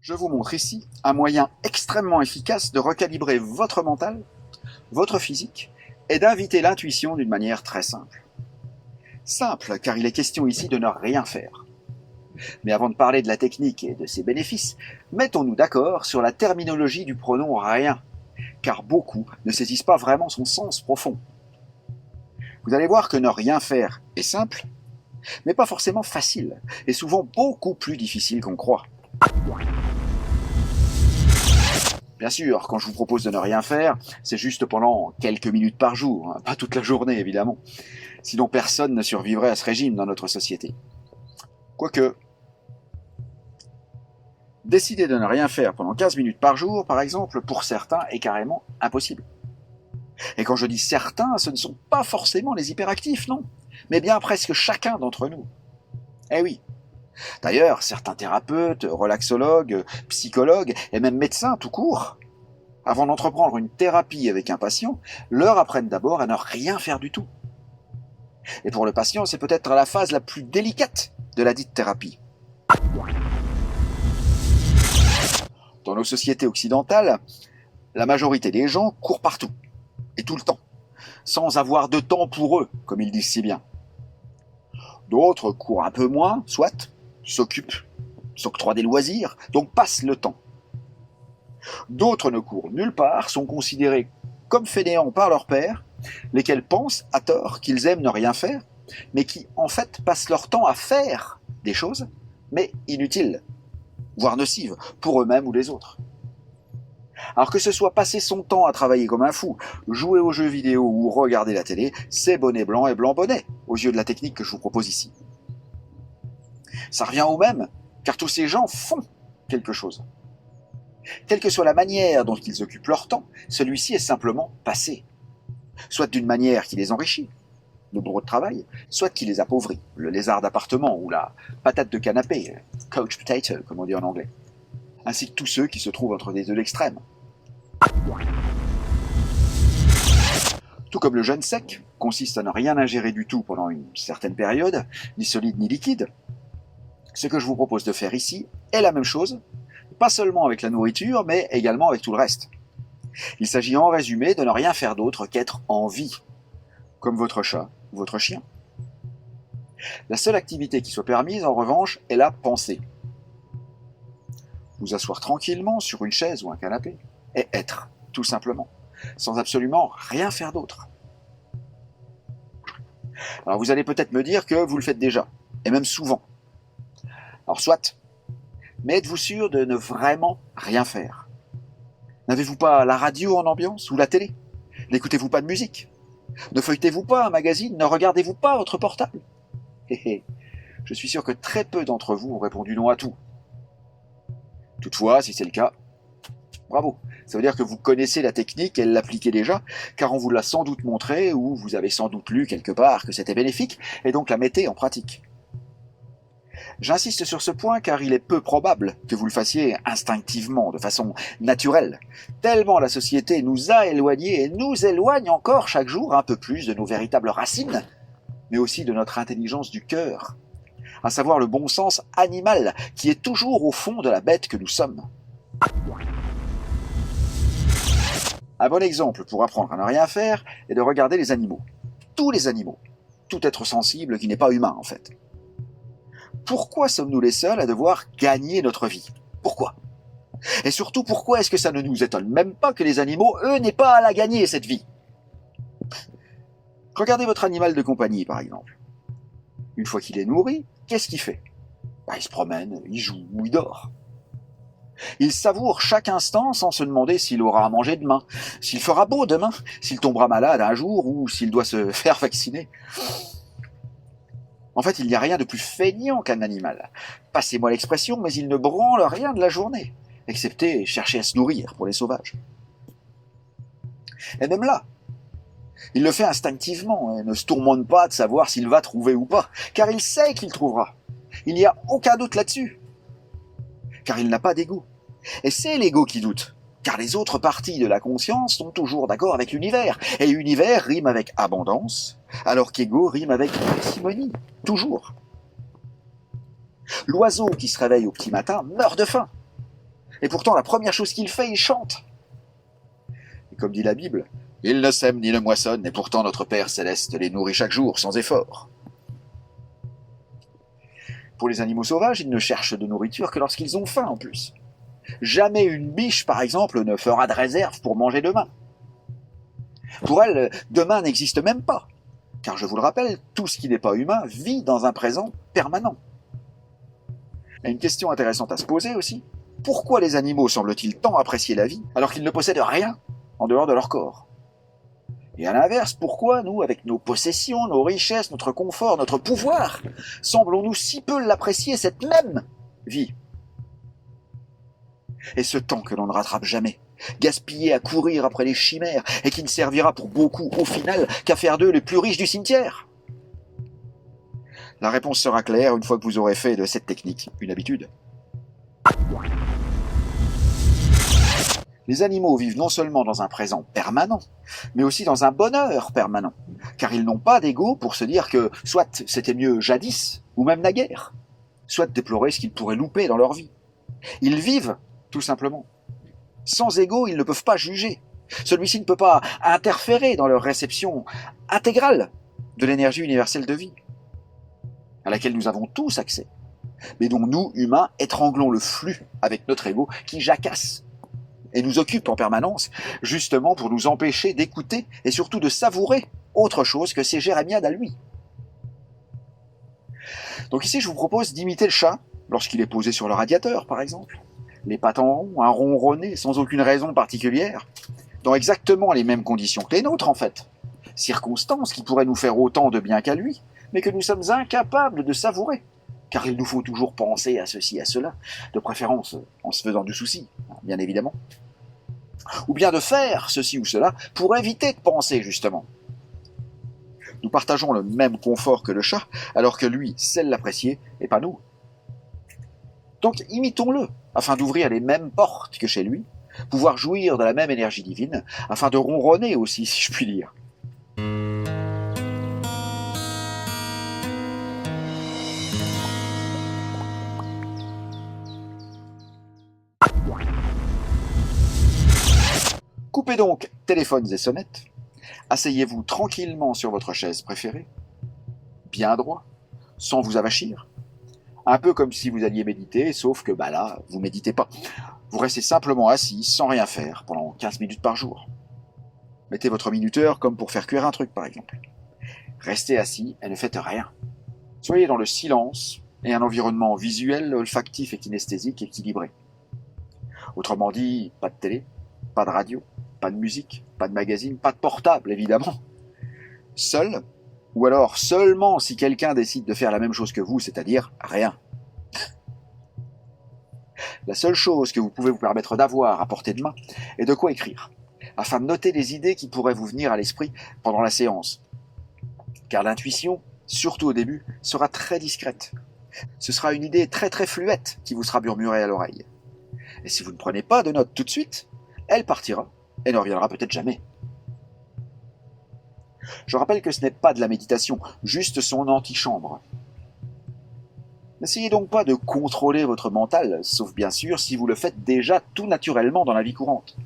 Je vous montre ici un moyen extrêmement efficace de recalibrer votre mental, votre physique, et d'inviter l'intuition d'une manière très simple. Simple, car il est question ici de ne rien faire. Mais avant de parler de la technique et de ses bénéfices, mettons-nous d'accord sur la terminologie du pronom rien, car beaucoup ne saisissent pas vraiment son sens profond. Vous allez voir que ne rien faire est simple, mais pas forcément facile, et souvent beaucoup plus difficile qu'on croit. Bien sûr, quand je vous propose de ne rien faire, c'est juste pendant quelques minutes par jour, pas toute la journée évidemment. Sinon personne ne survivrait à ce régime dans notre société. Quoique, décider de ne rien faire pendant 15 minutes par jour, par exemple, pour certains est carrément impossible. Et quand je dis certains, ce ne sont pas forcément les hyperactifs, non, mais bien presque chacun d'entre nous. Eh oui. D'ailleurs, certains thérapeutes, relaxologues, psychologues et même médecins tout court, avant d'entreprendre une thérapie avec un patient, leur apprennent d'abord à ne rien faire du tout. Et pour le patient, c'est peut-être la phase la plus délicate de la dite thérapie. Dans nos sociétés occidentales, la majorité des gens courent partout, et tout le temps, sans avoir de temps pour eux, comme ils disent si bien. D'autres courent un peu moins, soit, s'occupent, s'octroient des loisirs, donc passent le temps. D'autres ne courent nulle part, sont considérés comme fainéants par leurs pairs, lesquels pensent, à tort, qu'ils aiment ne rien faire, mais qui, en fait, passent leur temps à faire des choses, mais inutiles, voire nocives, pour eux-mêmes ou les autres. Alors que ce soit passer son temps à travailler comme un fou, jouer aux jeux vidéo ou regarder la télé, c'est bonnet blanc et blanc bonnet, aux yeux de la technique que je vous propose ici. Ça revient au même, car tous ces gens font quelque chose. Quelle que soit la manière dont ils occupent leur temps, celui-ci est simplement passé. Soit d'une manière qui les enrichit, le bureau de travail, soit qui les appauvrit, le lézard d'appartement ou la patate de canapé, couch potato comme on dit en anglais, ainsi que tous ceux qui se trouvent entre les deux extrêmes. Tout comme le jeûne sec consiste à ne rien ingérer du tout pendant une certaine période, ni solide ni liquide, ce que je vous propose de faire ici est la même chose, pas seulement avec la nourriture, mais également avec tout le reste. Il s'agit en résumé de ne rien faire d'autre qu'être en vie, comme votre chat ou votre chien. La seule activité qui soit permise, en revanche, est la pensée. Vous asseoir tranquillement sur une chaise ou un canapé, et être, tout simplement, sans absolument rien faire d'autre. Alors vous allez peut-être me dire que vous le faites déjà, et même souvent. Alors soit, mais êtes-vous sûr de ne vraiment rien faire? N'avez-vous pas la radio en ambiance ou la télé? N'écoutez-vous pas de musique? Ne feuilletez-vous pas un magazine? Ne regardez-vous pas votre portable? Je suis sûr que très peu d'entre vous ont répondu non à tout. Toutefois, si c'est le cas, bravo. Ça veut dire que vous connaissez la technique et l'appliquez déjà, car on vous l'a sans doute montré ou vous avez sans doute lu quelque part que c'était bénéfique et donc la mettez en pratique. J'insiste sur ce point car il est peu probable que vous le fassiez instinctivement, de façon naturelle, tellement la société nous a éloignés et nous éloigne encore chaque jour un peu plus de nos véritables racines, mais aussi de notre intelligence du cœur, à savoir le bon sens animal qui est toujours au fond de la bête que nous sommes. Un bon exemple pour apprendre à ne rien faire est de regarder les animaux. Tous les animaux. Tout être sensible qui n'est pas humain en fait. Pourquoi sommes-nous les seuls à devoir gagner notre vie? Pourquoi? Et surtout, pourquoi est-ce que ça ne nous étonne même pas que les animaux, eux, n'aient pas à la gagner, cette vie? Regardez votre animal de compagnie, par exemple. Une fois qu'il est nourri, qu'est-ce qu'il fait? Il se promène, il joue ou il dort. Il savoure chaque instant sans se demander s'il aura à manger demain, s'il fera beau demain, s'il tombera malade un jour ou s'il doit se faire vacciner. En fait, il n'y a rien de plus feignant qu'un animal. Passez-moi l'expression, mais il ne branle rien de la journée, excepté chercher à se nourrir pour les sauvages. Et même là, il le fait instinctivement et ne se tourmente pas de savoir s'il va trouver ou pas, car il sait qu'il trouvera. Il n'y a aucun doute là-dessus, car il n'a pas d'ego. Et c'est l'ego qui doute, car les autres parties de la conscience sont toujours d'accord avec l'univers, et univers rime avec abondance, alors qu'ego rime avec parcimonie, toujours. L'oiseau qui se réveille au petit matin meurt de faim. Et pourtant, la première chose qu'il fait, il chante. Et comme dit la Bible, « Ils ne sèment ni ne moissonnent, et pourtant notre Père Céleste les nourrit chaque jour, sans effort. » Pour les animaux sauvages, ils ne cherchent de nourriture que lorsqu'ils ont faim en plus. Jamais une biche, par exemple, ne fera de réserve pour manger demain. Pour elle, demain n'existe même pas. Car je vous le rappelle, tout ce qui n'est pas humain vit dans un présent permanent. Et une question intéressante à se poser aussi, pourquoi les animaux semblent-ils tant apprécier la vie alors qu'ils ne possèdent rien en dehors de leur corps? Et à l'inverse, pourquoi nous, avec nos possessions, nos richesses, notre confort, notre pouvoir, semblons-nous si peu l'apprécier, cette même vie? Et ce temps que l'on ne rattrape jamais, gaspillé à courir après les chimères, et qui ne servira pour beaucoup, au final, qu'à faire d'eux les plus riches du cimetière? La réponse sera claire une fois que vous aurez fait de cette technique une habitude. Les animaux vivent non seulement dans un présent permanent, mais aussi dans un bonheur permanent, car ils n'ont pas d'ego pour se dire que soit c'était mieux jadis, ou même naguère, soit déplorer ce qu'ils pourraient louper dans leur vie. Ils vivent, tout simplement. Sans ego, ils ne peuvent pas juger. Celui-ci ne peut pas interférer dans leur réception intégrale de l'énergie universelle de vie, à laquelle nous avons tous accès, mais dont nous, humains, étranglons le flux avec notre ego qui jacasse et nous occupe en permanence, justement pour nous empêcher d'écouter et surtout de savourer autre chose que ses jérémiades à lui. Donc ici, je vous propose d'imiter le chat lorsqu'il est posé sur le radiateur, par exemple. Les pattes en rond, un ronronner sans aucune raison particulière, dans exactement les mêmes conditions que les nôtres, en fait. Circonstances qui pourraient nous faire autant de bien qu'à lui, mais que nous sommes incapables de savourer, car il nous faut toujours penser à ceci, à cela, de préférence en se faisant du souci, bien évidemment. Ou bien de faire ceci ou cela pour éviter de penser, justement. Nous partageons le même confort que le chat, alors que lui sait l'apprécier, et pas nous. Donc imitons-le, afin d'ouvrir les mêmes portes que chez lui, pouvoir jouir de la même énergie divine, afin de ronronner aussi, si je puis dire. Coupez donc téléphones et sonnettes, asseyez-vous tranquillement sur votre chaise préférée, bien droit, sans vous avachir, un peu comme si vous alliez méditer, sauf que là, vous méditez pas. Vous restez simplement assis, sans rien faire, pendant 15 minutes par jour. Mettez votre minuteur comme pour faire cuire un truc, par exemple. Restez assis et ne faites rien. Soyez dans le silence et un environnement visuel, olfactif et kinesthésique équilibré. Autrement dit, pas de télé, pas de radio, pas de musique, pas de magazine, pas de portable, évidemment. Seul, ou alors seulement si quelqu'un décide de faire la même chose que vous, c'est-à-dire rien. La seule chose que vous pouvez vous permettre d'avoir à portée de main est de quoi écrire, afin de noter les idées qui pourraient vous venir à l'esprit pendant la séance. Car l'intuition, surtout au début, sera très discrète. Ce sera une idée très très fluette qui vous sera murmurée à l'oreille. Et si vous ne prenez pas de notes tout de suite, elle partira et ne reviendra peut-être jamais. Je rappelle que ce n'est pas de la méditation, juste son antichambre. N'essayez donc pas de contrôler votre mental, sauf bien sûr si vous le faites déjà tout naturellement dans la vie courante.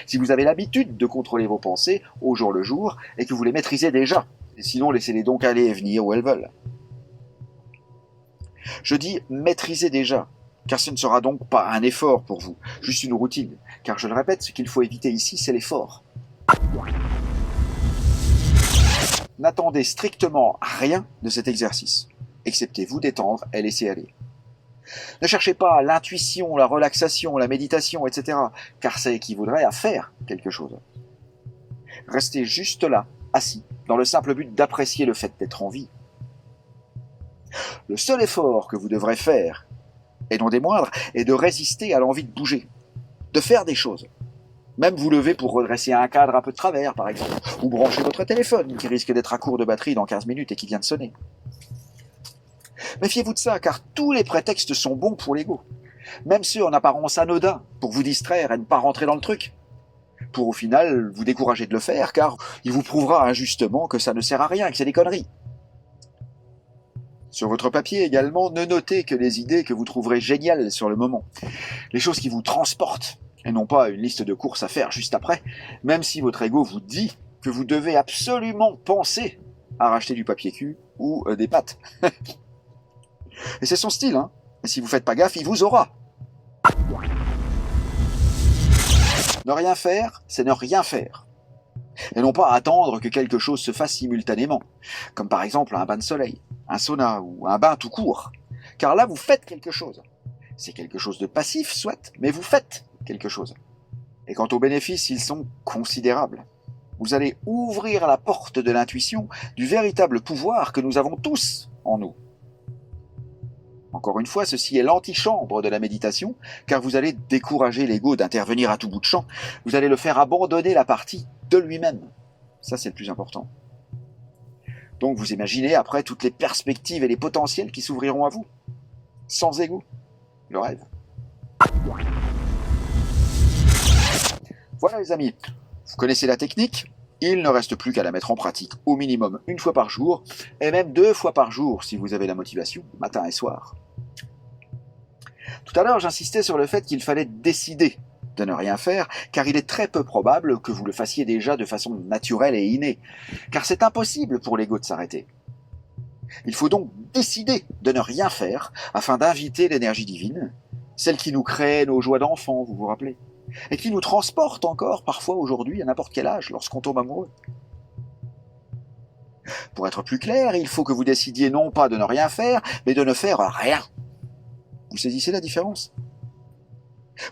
Si vous avez l'habitude de contrôler vos pensées au jour le jour et que vous les maîtrisez déjà, sinon laissez-les donc aller et venir où elles veulent. Je dis maîtriser déjà, car ce ne sera donc pas un effort pour vous, juste une routine, car je le répète, ce qu'il faut éviter ici, c'est l'effort. N'attendez strictement rien de cet exercice, excepté vous détendre et laisser aller. Ne cherchez pas l'intuition, la relaxation, la méditation, etc., car ça équivaudrait à faire quelque chose. Restez juste là, assis, dans le simple but d'apprécier le fait d'être en vie. Le seul effort que vous devrez faire, et non des moindres, est de résister à l'envie de bouger, de faire des choses. Même vous lever pour redresser un cadre un peu de travers, par exemple, ou brancher votre téléphone qui risque d'être à court de batterie dans 15 minutes et qui vient de sonner. Méfiez-vous de ça, car tous les prétextes sont bons pour l'ego, même ceux en apparence anodins, pour vous distraire et ne pas rentrer dans le truc, pour au final vous décourager de le faire, car il vous prouvera injustement que ça ne sert à rien, que c'est des conneries. Sur votre papier également, ne notez que les idées que vous trouverez géniales sur le moment. Les choses qui vous transportent, et non pas une liste de courses à faire juste après, même si votre ego vous dit que vous devez absolument penser à racheter du papier cul ou des pâtes. Et c'est son style, hein. Et si vous faites pas gaffe, il vous aura. Ne rien faire, c'est ne rien faire. Et non pas attendre que quelque chose se fasse simultanément, comme par exemple un bain de soleil, un sauna ou un bain tout court. Car là, vous faites quelque chose. C'est quelque chose de passif, soit, mais vous faites quelque chose. Et quant aux bénéfices, ils sont considérables. Vous allez ouvrir la porte de l'intuition, du véritable pouvoir que nous avons tous en nous. Encore une fois, ceci est l'antichambre de la méditation, car vous allez décourager l'ego d'intervenir à tout bout de champ. Vous allez le faire abandonner la partie de lui-même. Ça, c'est le plus important. Donc, vous imaginez après toutes les perspectives et les potentiels qui s'ouvriront à vous. Sans ego. Le rêve. Voilà les amis, vous connaissez la technique, il ne reste plus qu'à la mettre en pratique au minimum une fois par jour, et même 2 fois par jour si vous avez la motivation, matin et soir. Tout à l'heure, j'insistais sur le fait qu'il fallait décider de ne rien faire, car il est très peu probable que vous le fassiez déjà de façon naturelle et innée, car c'est impossible pour l'ego de s'arrêter. Il faut donc décider de ne rien faire afin d'inviter l'énergie divine, celle qui nous crée nos joies d'enfant, vous vous rappelez, et qui nous transporte encore parfois aujourd'hui à n'importe quel âge lorsqu'on tombe amoureux. Pour être plus clair, il faut que vous décidiez non pas de ne rien faire, mais de ne faire rien. Vous saisissez la différence?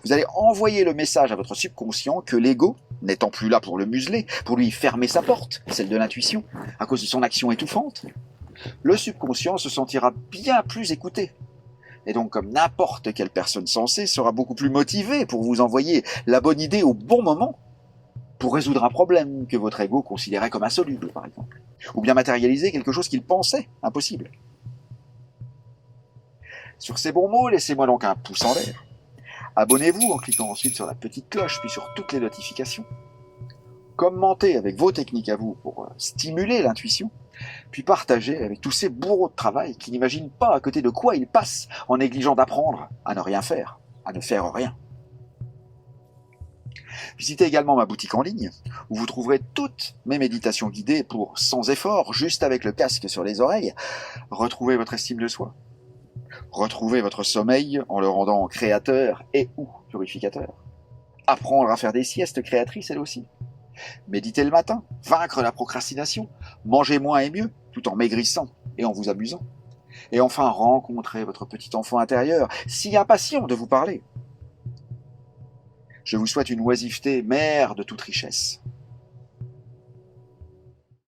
Vous allez envoyer le message à votre subconscient que l'ego, n'étant plus là pour le museler, pour lui fermer sa porte, celle de l'intuition, à cause de son action étouffante, le subconscient se sentira bien plus écouté. Et donc, comme n'importe quelle personne sensée, sera beaucoup plus motivée pour vous envoyer la bonne idée au bon moment, pour résoudre un problème que votre ego considérait comme insoluble, par exemple, ou bien matérialiser quelque chose qu'il pensait impossible. Sur ces bons mots, laissez-moi donc un pouce en l'air. Abonnez-vous en cliquant ensuite sur la petite cloche, puis sur toutes les notifications. Commentez avec vos techniques à vous pour stimuler l'intuition, puis partagez avec tous ces bourreaux de travail qui n'imaginent pas à côté de quoi ils passent en négligeant d'apprendre à ne rien faire, à ne faire rien. Visitez également ma boutique en ligne, où vous trouverez toutes mes méditations guidées pour, sans effort, juste avec le casque sur les oreilles, retrouver votre estime de soi. Retrouver votre sommeil en le rendant créateur et ou purificateur. Apprendre à faire des siestes créatrices, elle aussi. Méditer le matin, vaincre la procrastination, manger moins et mieux, tout en maigrissant et en vous amusant. Et enfin, rencontrer votre petit enfant intérieur, si impatient de vous parler. Je vous souhaite une oisiveté mère de toute richesse.